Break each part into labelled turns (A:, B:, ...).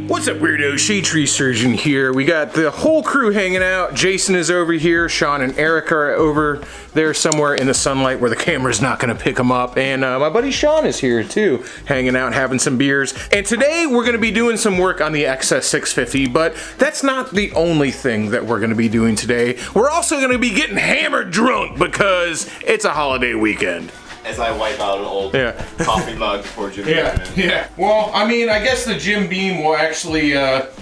A: What's up, weirdo? Shade Tree Surgeon here. We got the whole crew hanging out. Jason is over here. Sean and Eric are over there somewhere in the sunlight where the camera's not gonna pick them up. And my buddy Sean is here too, hanging out, having some beers. And today we're gonna be doing some work on the XS650, but that's not the only thing that we're gonna be doing today. We're also gonna be getting hammered drunk because it's a holiday weekend.
B: As I wipe out an old coffee mug for Jim Beam.
A: Yeah. Well, I mean, I guess the Jim Beam will actually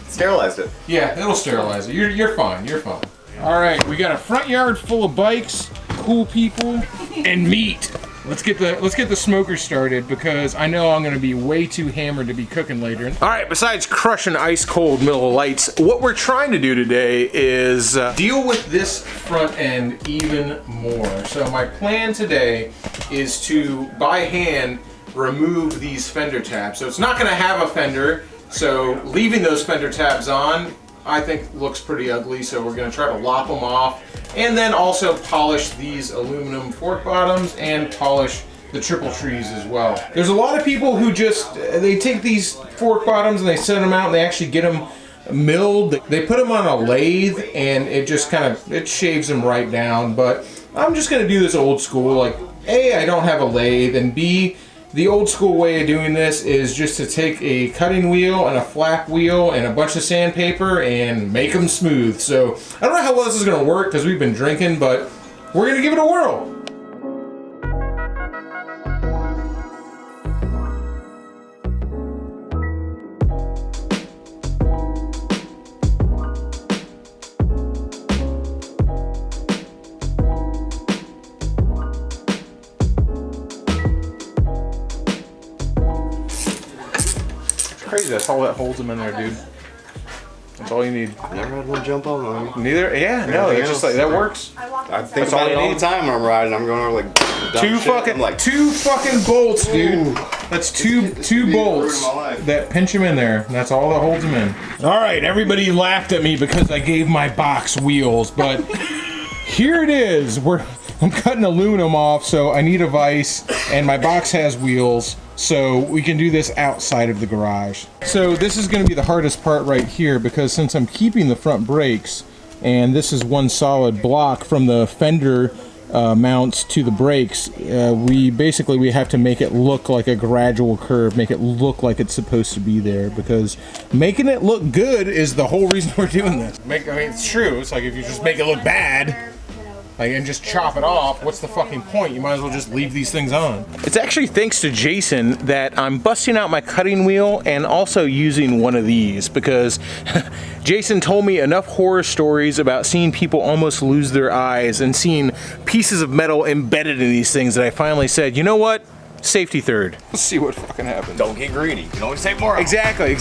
B: sterilize it.
A: Yeah, it'll sterilize it. You're fine. You're fine. All right, we got a front yard full of bikes, cool people, and meat. Let's get the smoker started because I know I'm gonna be way too hammered to be cooking later. All right, besides crushing ice cold Miller Lights, what we're trying to do today is deal with this front end even more. So my plan today is to, by hand, remove these fender tabs. So it's not gonna have a fender, so leaving those fender tabs on, I think looks pretty ugly, so we're gonna try to lop them off and then also polish these aluminum fork bottoms and polish the triple trees as well. There's a lot of people who just, they take these fork bottoms and they set them out and they actually get them milled. They put them on a lathe and it just kind of, it shaves them right down, but I'm just gonna do this old school. Like, A, I don't have a lathe, and B, the old school way of doing this is just to take a cutting wheel and a flap wheel and a bunch of sandpaper and make them smooth. So I don't know how well this is gonna work because we've been drinking, but we're gonna give it a whirl. Crazy, that's all that holds them in there, dude. That's all you need.
B: Never had one jump on me.
A: Neither? Yeah, no, it's just like, that works.
B: I think about it all the time when I'm riding. I'm going over like
A: two fucking bolts, dude. Ooh. That's two bolts that pinch them in there. That's all that holds them in. All right, everybody laughed at me because I gave my box wheels, but here it is. I'm cutting aluminum off, so I need a vise, and my box has wheels, so we can do this outside of the garage. So this is going to be the hardest part right here, because since I'm keeping the front brakes, and this is one solid block from the fender mounts to the brakes, we have to make it look like a gradual curve, make it look like it's supposed to be there, because making it look good is the whole reason we're doing this. I mean, it's true. It's like if you just make it look bad, and just chop it off, what's the fucking point? You might as well just leave these things on. It's actually thanks to Jason that I'm busting out my cutting wheel and also using one of these, because Jason told me enough horror stories about seeing people almost lose their eyes and seeing pieces of metal embedded in these things that I finally said, you know what? Safety third. Let's see what fucking happens.
B: Don't get greedy. You can always take more.
A: Exactly.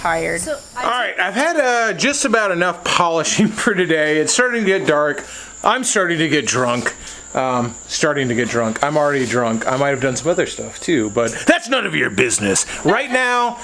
C: tired.
A: All right, I've had just about enough polishing for today. It's starting to get dark. I'm starting to get drunk. I'm already drunk. I might have done some other stuff too, but that's none of your business. Right now,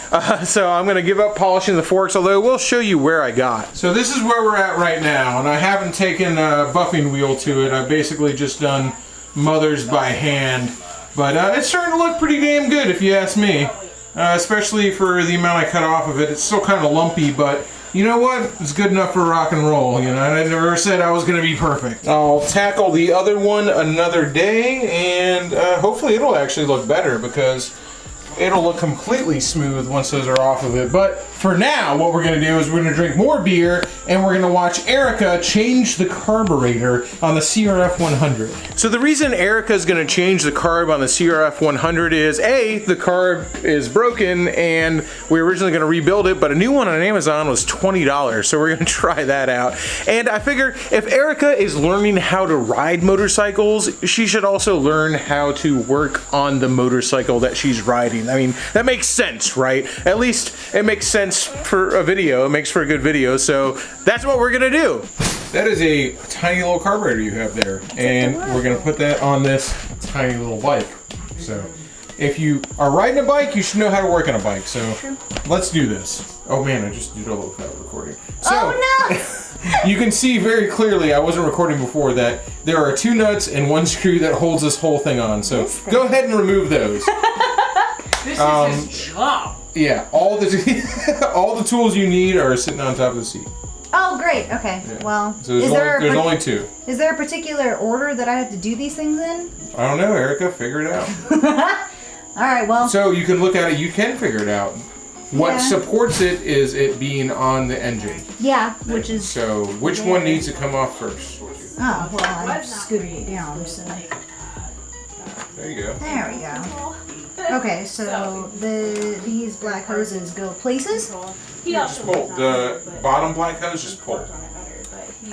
A: so I'm gonna give up polishing the forks, although we'll show you where I got. So this is where we're at right now, and I haven't taken a buffing wheel to it. I've basically just done mothers by hand, but it's starting to look pretty damn good if you ask me. Especially for the amount I cut off of it. It's still kind of lumpy, but you know what? It's good enough for rock and roll, you know? I never said I was going to be perfect. I'll tackle the other one another day, and hopefully it'll actually look better, because it'll look completely smooth once those are off of it. But for now, what we're going to do is we're going to drink more beer, and we're going to watch Erica change the carburetor on the CRF 100. So the reason Erica is going to change the carb on the CRF 100 is, A, the carb is broken, and we were originally going to rebuild it, but a new one on Amazon was $20, so we're going to try that out. And I figure if Erica is learning how to ride motorcycles, she should also learn how to work on the motorcycle that she's riding. I mean, that makes sense, right? At least it makes sense for a video. It makes for a good video, so that's what we're gonna do. That is a tiny little carburetor you have there, and we're gonna put that on this tiny little bike. So if you are riding a bike, you should know how to work on a bike, so let's do this. Oh man, I just did all without recording. So, oh no! You can see very clearly, I wasn't recording before, that there are 2 nuts and 1 screw that holds this whole thing on, so go ahead and remove those.
C: This is his job.
A: Yeah, all the all the tools you need are sitting on top of the seat.
C: Oh, great. Okay. Yeah. Well,
A: so there's only 2.
C: Is there a particular order that I have to do these things in?
A: I don't know, Erica. Figure it out.
C: All right. Well. So
A: you can look at it. You can figure it out. What supports it is it being on the engine.
C: Yeah, which is.
A: So which one needs to come off first?
C: Oh well, I'm scooting it down. So.
A: There you go.
C: There we go. Okay, so these black hoses go places?
A: Just pull. The bottom black hose, just pull.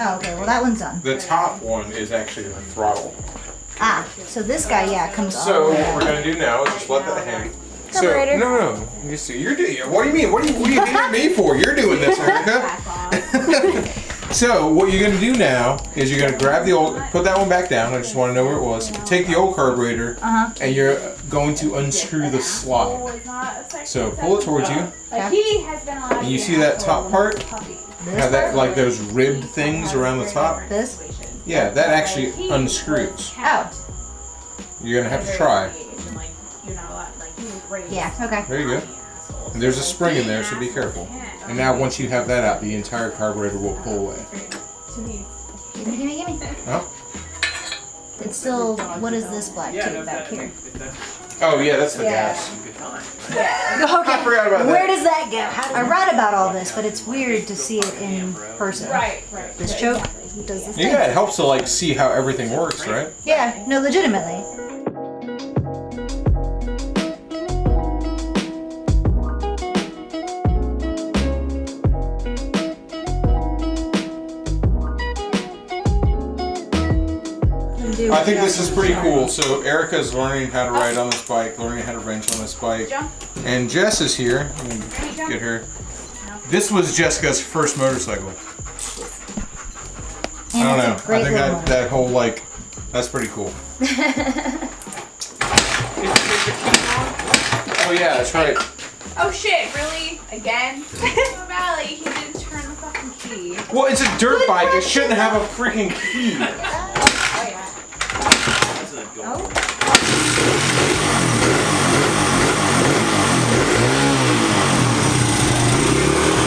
C: Oh, okay, well that one's done.
A: The top one is actually the throttle.
C: Ah, so this guy, comes off.
A: So what we're going to do now is just let that hang.
C: Carburetor.
A: So, no. You see, you're doing. What do you mean? What are you hating me for? You're doing this, Erica. So what you're going to do now is you're going to grab the old, put that one back down. I just want to know where it was. Take the old carburetor, and you're going to unscrew the slide. So pull it towards you. And you see that top part? Have that, like those ribbed things around the top?
C: This?
A: Yeah, that actually unscrews.
C: Oh.
A: You're going to have to try.
C: Yeah, okay.
A: There you go. And there's a spring in there, so be careful. And now once you have that out, the entire carburetor will pull away.
C: Gimme.
A: Huh?
C: It's still, what is this black tube back here?
A: Oh yeah, that's the gas.
C: Yeah. Okay.
A: I forgot about that.
C: Where does that go? I read about all this, but it's weird to see it in person. Right. This choke does this thing.
A: Yeah, it helps to like see how everything works, right?
C: Yeah, no, legitimately.
A: I think this is pretty cool. So Erica's learning how to ride on this bike, learning how to wrench on this bike. And Jess is here. Get her. This was Jessica's first motorcycle. I don't know. I think that whole like, that's pretty cool. Oh yeah, that's right.
D: Oh shit, really? Again? Valley, he didn't turn the fucking key.
A: Well, it's a dirt bike. It shouldn't have a freaking key.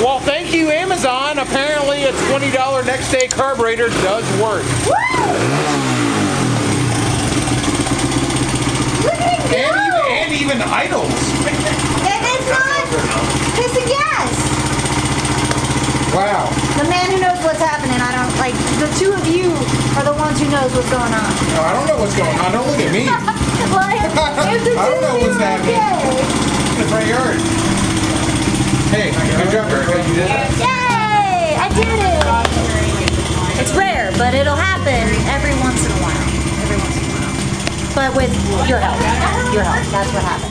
A: Well, thank you, Amazon. Apparently, a $20 next day carburetor does work.
C: Woo! Look at it go!
A: And even idles.
C: And it's not pissing gas.
A: Wow.
C: The man who knows what's happening. I don't like the 2 of you are the ones who knows what's going on.
A: No, I don't know what's going on. Don't look at me.
C: If the 2
A: I don't know
C: of you
A: what's
C: are
A: happening.
C: okay.
A: In the front yard. Hey, good job, Erica. You did it.
C: Yay! I did it. It's rare, but it'll happen every once in a while. But with your help. That's what happens.